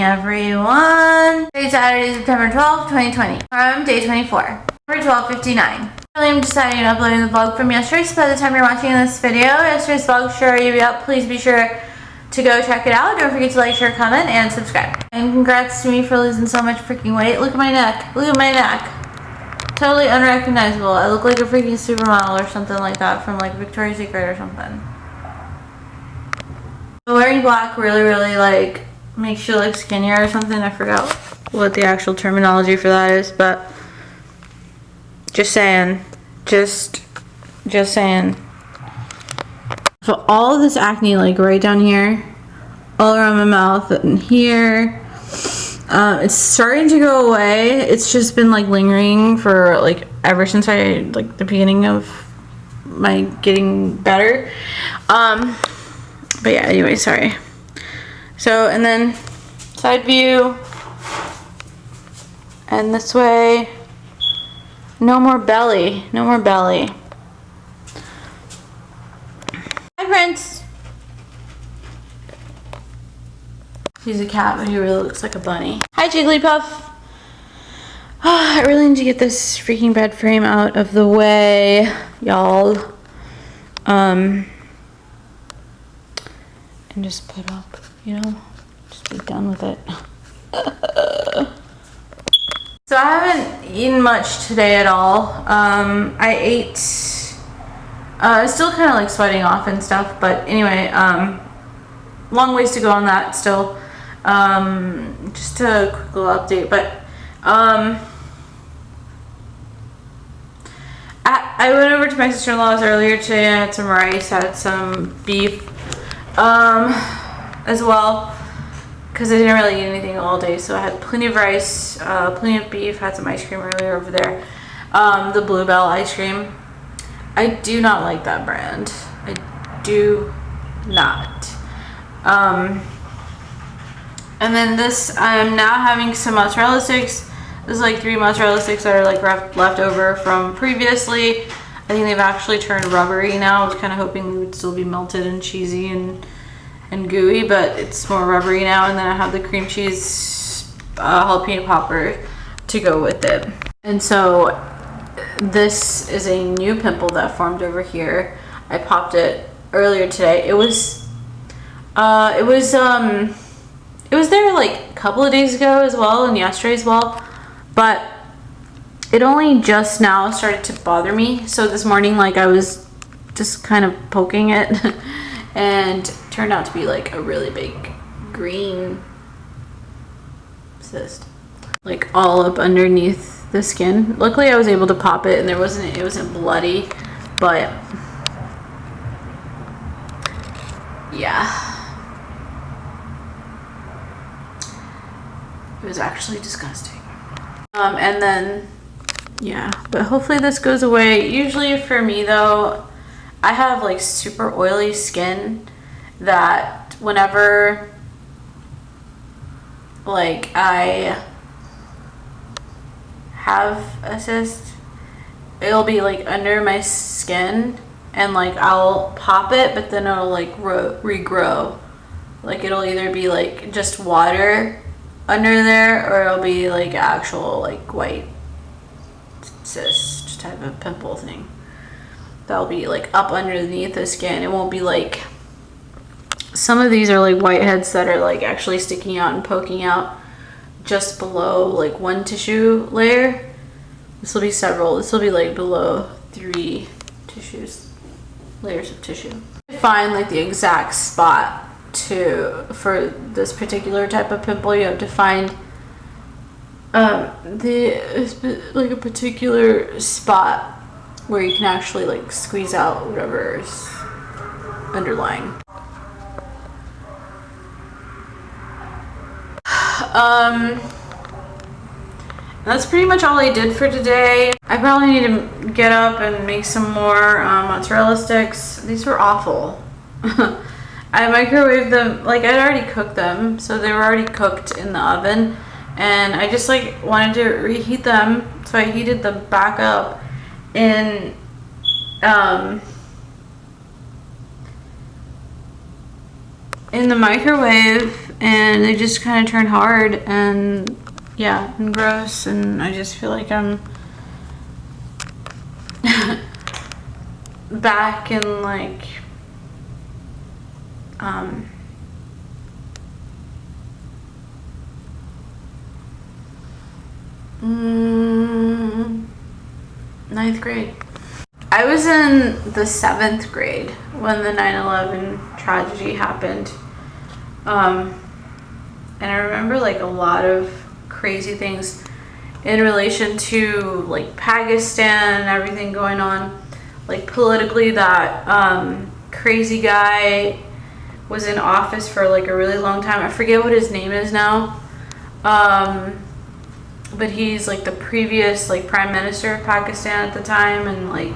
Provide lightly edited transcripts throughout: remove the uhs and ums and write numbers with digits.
everyone. Today's Saturday, September 12th, 2020. From day 24. Number 1259. I'm deciding on uploading the vlog from yesterday, so by the time you're watching this video, yesterday's vlog should already be up. Please be sure to go check it out. Don't forget to like, share, comment, and subscribe. And congrats to me for losing so much freaking weight. Look at my neck. Look at my neck. Totally unrecognizable. I look like a freaking supermodel or something like that from like Victoria's Secret or something. Wearing black really like makes you look skinnier or something. I forgot what the actual terminology for that is, but just saying. Just saying. So all of this acne like right down here, all around my mouth and here, it's starting to go away. It's just been like lingering for like ever since I like the beginning of my getting better. But yeah, anyway, sorry. So, and then side view, and this way, no more belly, no more belly. Hi, Prince. He's a cat, but he really looks like a bunny. Hi, Jigglypuff. Oh, I really need to get this freaking bed frame out of the way, y'all. And just put up, you know, just be done with it. So I haven't eaten much today at all. I ate, still kind of like sweating off and stuff, but anyway, long ways to go on that still. Just a quick little update, but I went over to my sister-in-law's earlier today. I had some rice, I had some beef as well, because I didn't really eat anything all day, so I had plenty of rice, plenty of beef, had some ice cream earlier over there, the Bluebell ice cream. I do not like that brand. I do not. And then this, I'm now having some mozzarella sticks. This is like 3 mozzarella sticks that are like left over from previously. I think they've actually turned rubbery now. I was kind of hoping they would still be melted and cheesy and gooey, but it's more rubbery now. And then I have the cream cheese jalapeno popper to go with it. And so this is a new pimple that formed over here. I popped it earlier today. It was there like a couple of days ago as well, and yesterday as well, but it only just now started to bother me. So this morning, like, I was just kind of poking it and it turned out to be like a really big green cyst, like all up underneath the skin. Luckily I was able to pop it and it wasn't bloody, but yeah, it was actually disgusting. And then, yeah, but hopefully this goes away. Usually for me though, I have like super oily skin that whenever like I have a cyst, it'll be like under my skin and like I'll pop it, but then it'll like regrow. Like it'll either be like just water under there, or it'll be like actual like white cyst type of pimple thing that'll be like up underneath the skin. It won't be like, some of these are like whiteheads that are like actually sticking out and poking out just below like one tissue layer. This will be several. This will be like below 3 layers of tissue. Find like the exact spot for this particular type of pimple. You have to find like a particular spot where you can actually like squeeze out whatever's underlying. That's pretty much all I did for today. I probably need to get up and make some more mozzarella sticks. These were awful. I microwaved them, like I'd already cooked them, so they were already cooked in the oven, and I just like wanted to reheat them, so I heated them back up in in the microwave, and they just kind of turned hard and yeah, and gross, and I just feel like I'm back in like ninth grade. I was in the 7th grade when the 9/11 tragedy happened. And I remember like a lot of crazy things in relation to like Pakistan and everything going on, like politically. That crazy guy was in office for like a really long time. I forget what his name is now. But he's like the previous like prime minister of Pakistan at the time, and like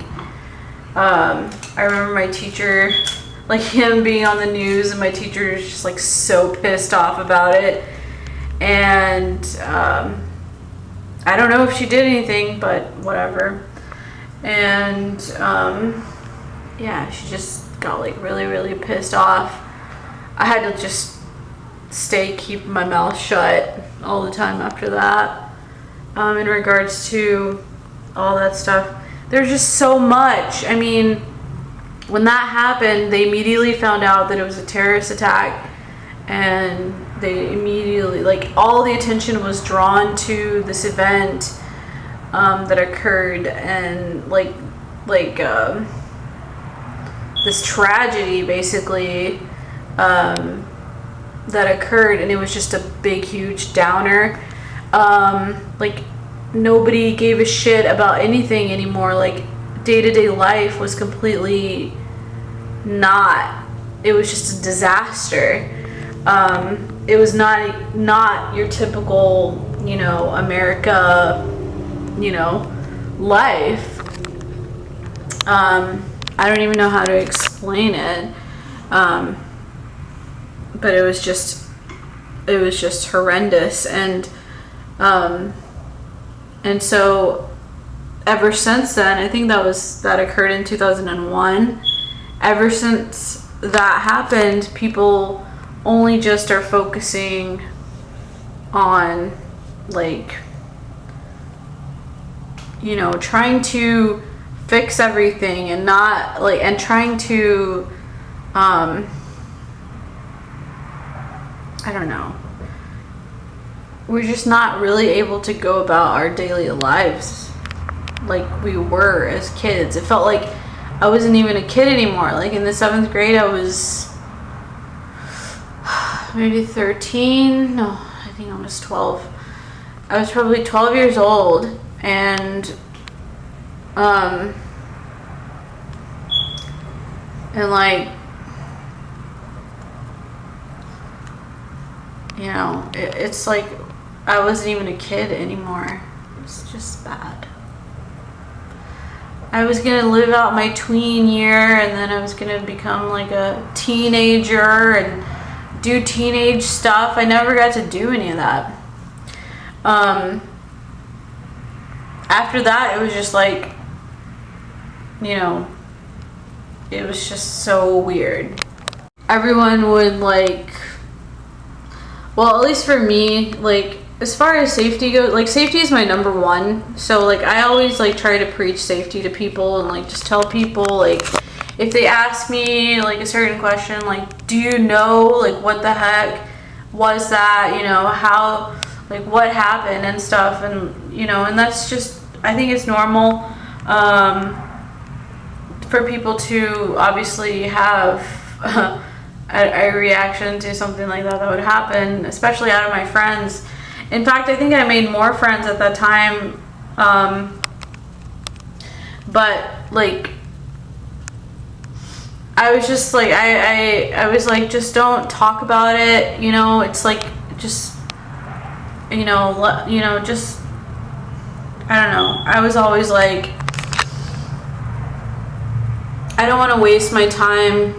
I remember my teacher, like him being on the news, and my teacher was just like so pissed off about it. And I don't know if she did anything, but whatever. And yeah, she just got like really, really pissed off. I had to just keep my mouth shut all the time after that. In regards to all that stuff, there's just so much. I mean, when that happened, they immediately found out that it was a terrorist attack, and they immediately, like, all the attention was drawn to this event that occurred, and like this tragedy basically that occurred, and it was just a big, huge downer. Like nobody gave a shit about anything anymore. Like day-to-day life was completely not, it was just a disaster. It was not your typical, you know, America, you know, life. I don't even know how to explain it. But it was just horrendous. And so ever since then, I think that occurred in 2001. Ever since that happened, people only just are focusing on, like, you know, trying to fix everything, and not like, and trying to I don't know. We're just not really able to go about our daily lives like we were as kids. It felt like I wasn't even a kid anymore. Like in the 7th grade, I was maybe 13. No, I think I was 12. I was probably 12 years old, and like, you know, it's like I wasn't even a kid anymore. It's just bad. I was gonna live out my tween year, and then I was gonna become like a teenager and do teenage stuff. I never got to do any of that. After that, it was just like, you know, it was just so weird. Everyone would like, well, at least for me, like, as far as safety goes, like, safety is my number one. So, like, I always, like, try to preach safety to people, and, like, just tell people, like, if they ask me, like, a certain question, like, do you know, like, what the heck was that, you know, how, like, what happened and stuff, and, you know, and that's just, I think it's normal, for people to obviously have a reaction to something like that would happen, especially out of my friends. In fact, I think I made more friends at that time, but like, I was just like, I was like, just don't talk about it, you know. It's like, just, you know, just, I don't know. I was always like, I don't want to waste my time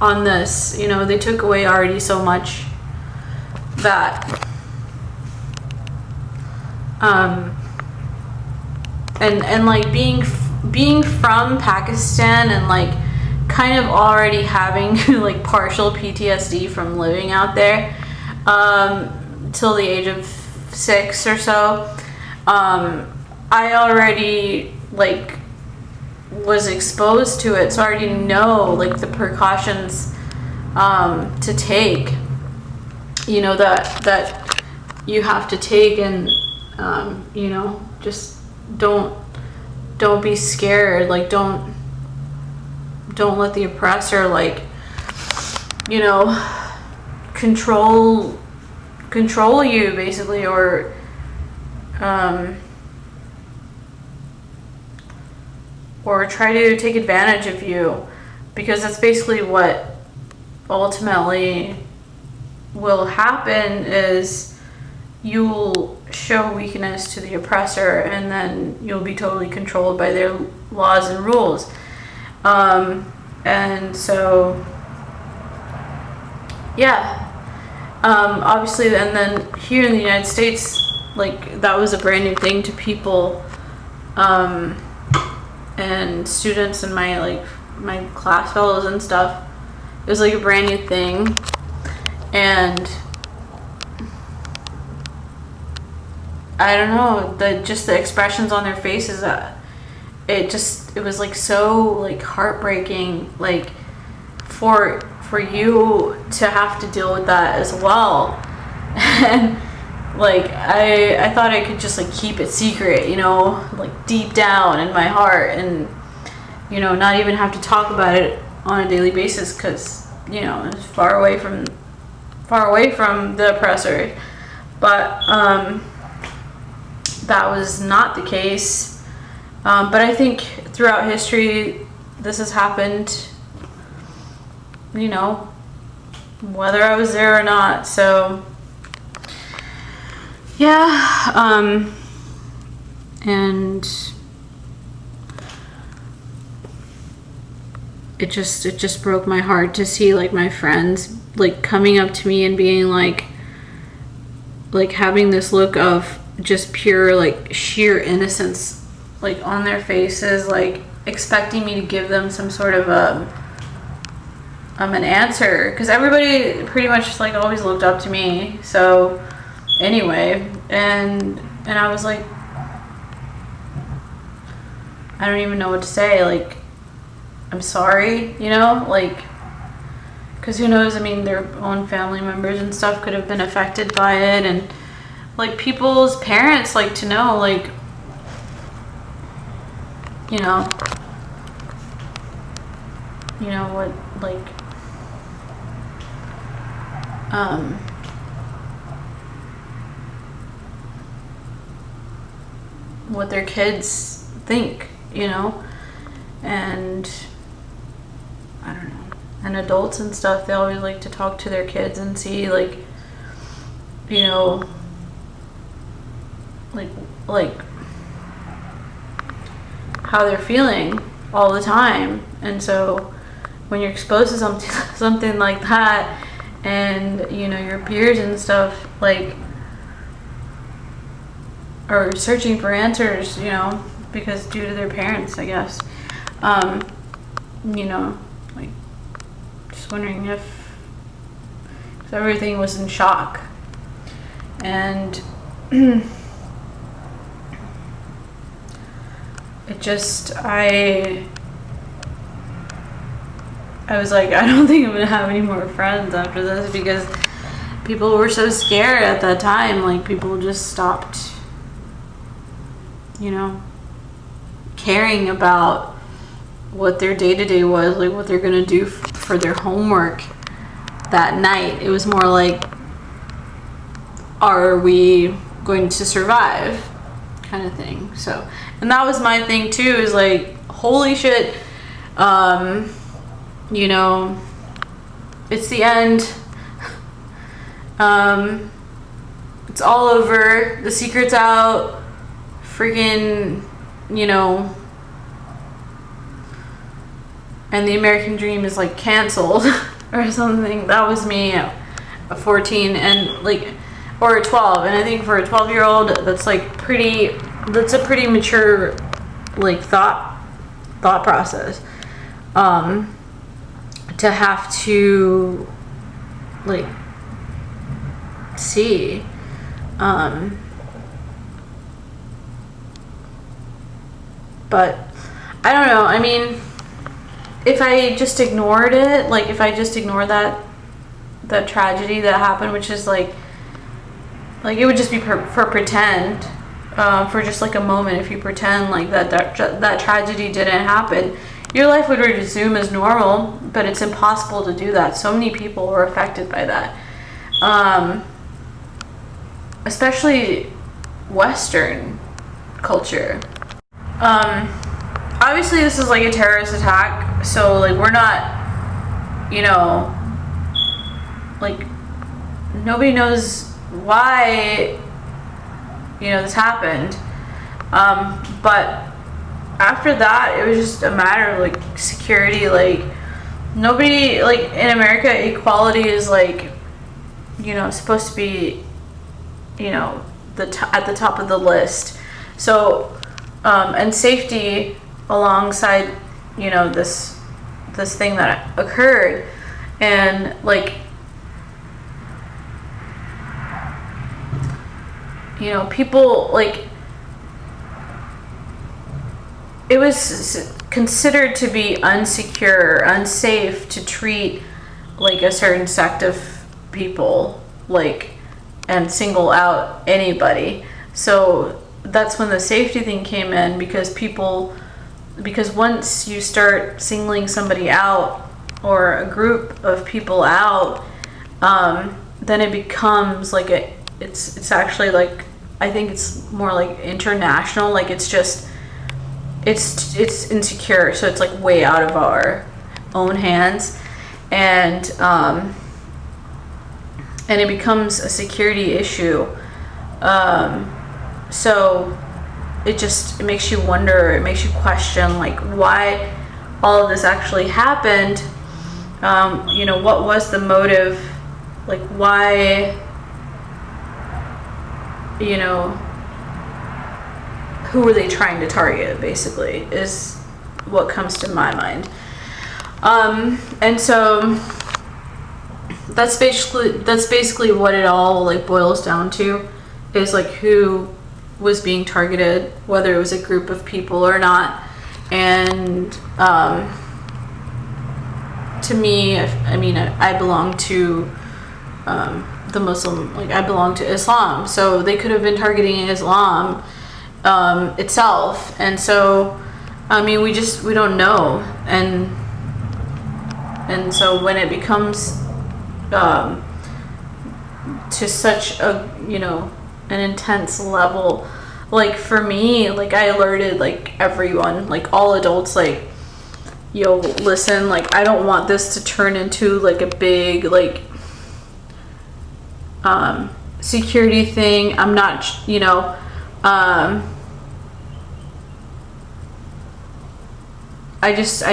on this, you know. They took away already so much that and like being from Pakistan, and like kind of already having like partial PTSD from living out there till the age of 6 or so. I already like was exposed to it, so I already know like the precautions to take, you know, that you have to take, and you know, just don't be scared. Like don't let the oppressor, like, you know, control you basically, or try to take advantage of you, because that's basically what ultimately will happen, is you'll show weakness to the oppressor, and then you'll be totally controlled by their laws and rules. And so, yeah, obviously, and then here in the United States, like, that was a brand new thing to people, and students and my class fellows and stuff. It was like a brand new thing, and I don't know, the expressions on their faces, it was like so like heartbreaking, like for you to have to deal with that as well. And like I thought I could just like keep it secret, you know, like deep down in my heart, and you know, not even have to talk about it on a daily basis, because you know, it's far away from the oppressor. But that was not the case. But I think throughout history this has happened, you know, whether I was there or not. So yeah, and it just broke my heart to see like my friends like coming up to me and being like having this look of just pure like sheer innocence like on their faces, like expecting me to give them some sort of an answer, because everybody pretty much like always looked up to me. So anyway, and I was like, I don't even know what to say. Like, I'm sorry, you know, like, because who knows, I mean, their own family members and stuff could have been affected by it, and like people's parents like to know, like, you know what, like, what their kids think, you know. And I don't know, and adults and stuff, they always like to talk to their kids and see, like, you know, like how they're feeling all the time. And so when you're exposed to something like that, and you know, your peers and stuff like are searching for answers, you know, because due to their parents, I guess, you know, like, just wondering if everything was in shock. And it just, I was like, I don't think I'm gonna have any more friends after this, because people were so scared at that time. Like, people just stopped, you know, caring about what their day-to-day was, like what they're gonna do for their homework that night. It was more like, are we going to survive, kind of thing. So, and that was my thing too, is like, holy shit, you know, it's the end, it's all over, the secret's out, freaking, you know, and the American dream is like canceled or something. That was me at 14, and like, or 12, and I think for a 12-year-old, that's like that's a pretty mature like thought process. to have to like see. But I don't know. I mean, if I just ignored it, like if I just ignored that tragedy that happened, which is like it would just be for pretend, for just like a moment. If you pretend like that tragedy didn't happen, your life would resume as normal. But it's impossible to do that. So many people were affected by that, especially Western culture. Obviously this is like a terrorist attack, so like we're not, you know, like nobody knows why, you know, this happened. But after that, it was just a matter of like security. Like nobody, like in America, equality is like, you know, supposed to be, you know, at the top of the list. So and safety alongside, you know, this thing that occurred. And like, you know, people, like, it was considered to be unsecure, unsafe to treat like a certain sect of people, like, and single out anybody. So that's when the safety thing came in, because once you start singling somebody out or a group of people out, then it becomes like it's actually like, I think it's more like international. Like it's insecure, so it's like way out of our own hands, and it becomes a security issue. So it makes you wonder, it makes you question like why all of this actually happened. You know, what was the motive? Like why, you know, who were they trying to target, basically, is what comes to my mind. And so that's basically what it all like boils down to, is like who was being targeted, whether it was a group of people or not. And to me, I mean, I belong to the Muslim, like I belong to Islam, so they could have been targeting Islam itself. And so I mean, we don't know. And so when it becomes to such a, you know, an intense level, like for me, like I alerted like everyone, like all adults, like, yo, listen, like I don't want this to turn into like a big like security thing. I'm not, you know, I just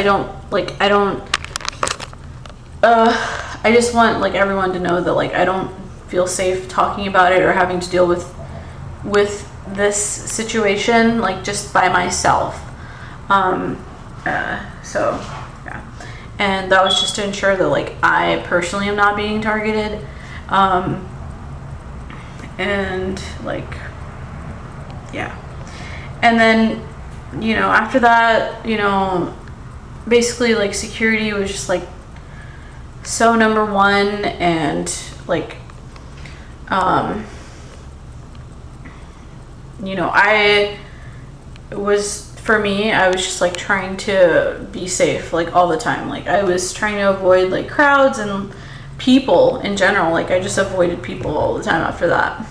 want like everyone to know that like I don't feel safe talking about it or having to deal with this situation like just by myself. So yeah, and that was just to ensure that like I personally am not being targeted, and like, yeah. And then, you know, after that, you know, basically like security was just like so number one. And like, you know, I was just like trying to be safe like all the time. Like I was trying to avoid like crowds and people in general. Like I just avoided people all the time after that.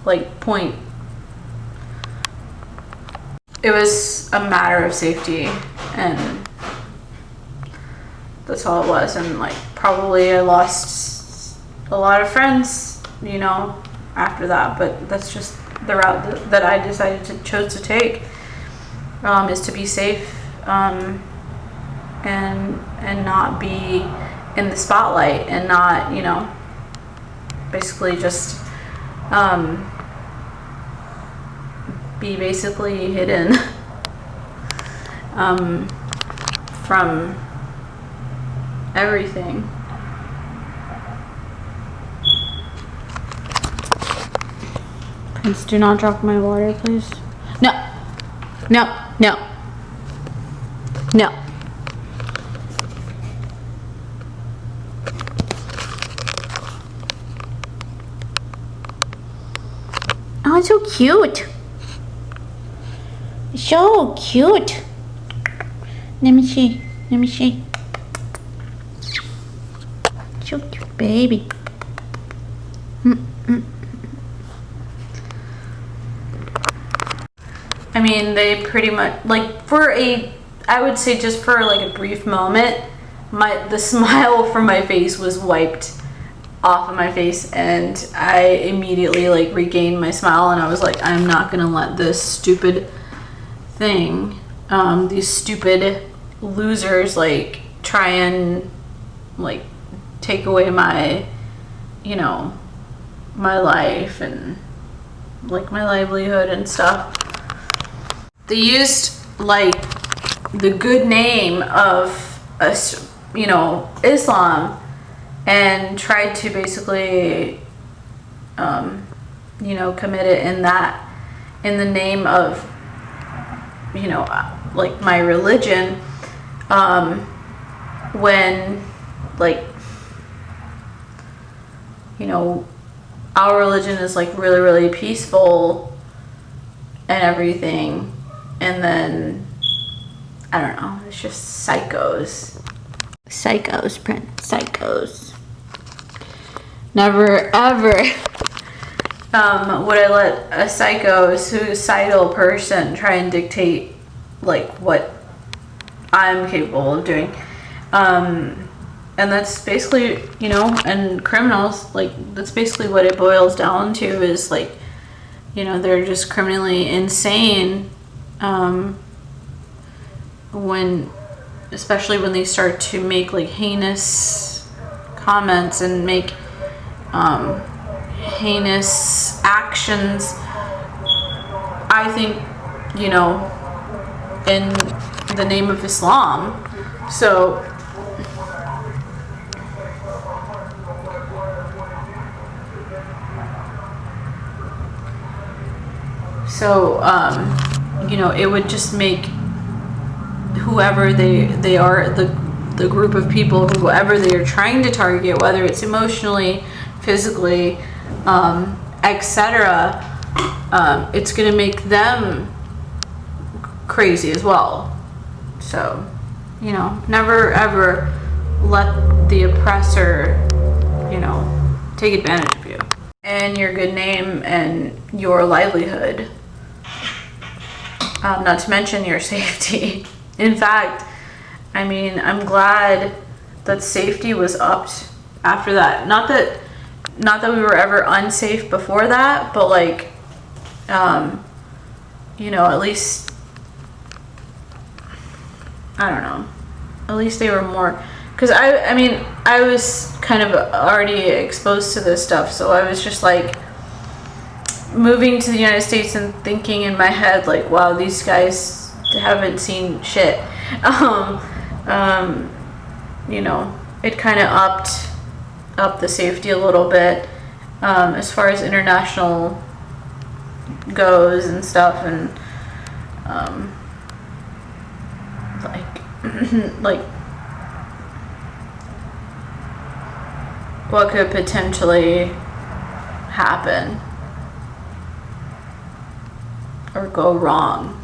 Like point. It was a matter of safety, and that's all it was. And like probably I lost a lot of friends, you know, after that. But that's just the route that I chose to take, is to be safe, and not be in the spotlight, and not, you know, basically just be basically hidden from everything. Prince, do not drop my water, please. No. No. No. No. Oh, it's so cute. So cute. Let me see. Let me see. So cute, baby. I mean, they pretty much, like, I would say just for like a brief moment, the smile from my face was wiped off of my face, and I immediately like regained my smile, and I was like, I'm not gonna let this stupid thing, these stupid losers, like, try and like take away my, you know, my life and like my livelihood and stuff. They used like the good name of us, you know, Islam, and tried to basically, you know, commit it in the name of, you know, like my religion, when, like, you know, our religion is like really, really peaceful and everything, and then, I don't know, it's just psychos. Psychos, Prince, psychos. Never ever would I let a suicidal person try and dictate like what I'm capable of doing. And that's basically, you know, and criminals, like, that's basically what it boils down to, is like, you know, they're just criminally insane, especially when they start to make like heinous comments and make heinous actions, I think, you know, in the name of Islam. So you know, it would just make whoever they are, the group of people, whoever they are trying to target, whether it's emotionally, physically, etc., it's going to make them crazy as well. So, you know, never ever let the oppressor, you know, take advantage of you and your good name and your livelihood, not to mention your safety. In fact, I mean, I'm glad that safety was upped after that. Not that we were ever unsafe before that, but like, you know, at least, I don't know, at least they were more, because I mean, I was kind of already exposed to this stuff, so I was just like moving to the United States and thinking in my head like, wow, these guys haven't seen shit. You know, it kind of upped the safety a little bit, as far as international goes and stuff, and like what could potentially happen or go wrong.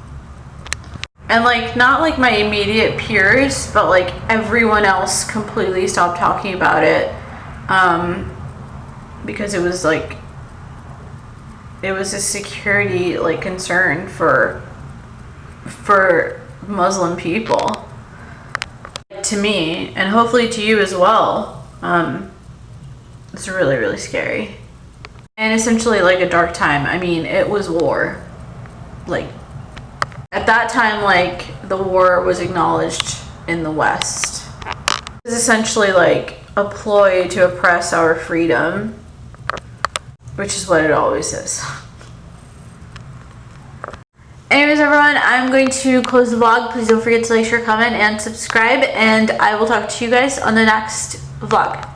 And like, not like my immediate peers, but like everyone else completely stopped talking about it, because it was like, it was a security like concern for Muslim people, to me, and hopefully to you as well. It's really, really scary, and essentially like a dark time. I mean, it was war. Like, at that time, like, the war was acknowledged in the West. It was essentially like a ploy to oppress our freedom, which is what it always is. Anyways, everyone, I'm going to close the vlog. Please don't forget to like, share, comment, and subscribe, and I will talk to you guys on the next vlog.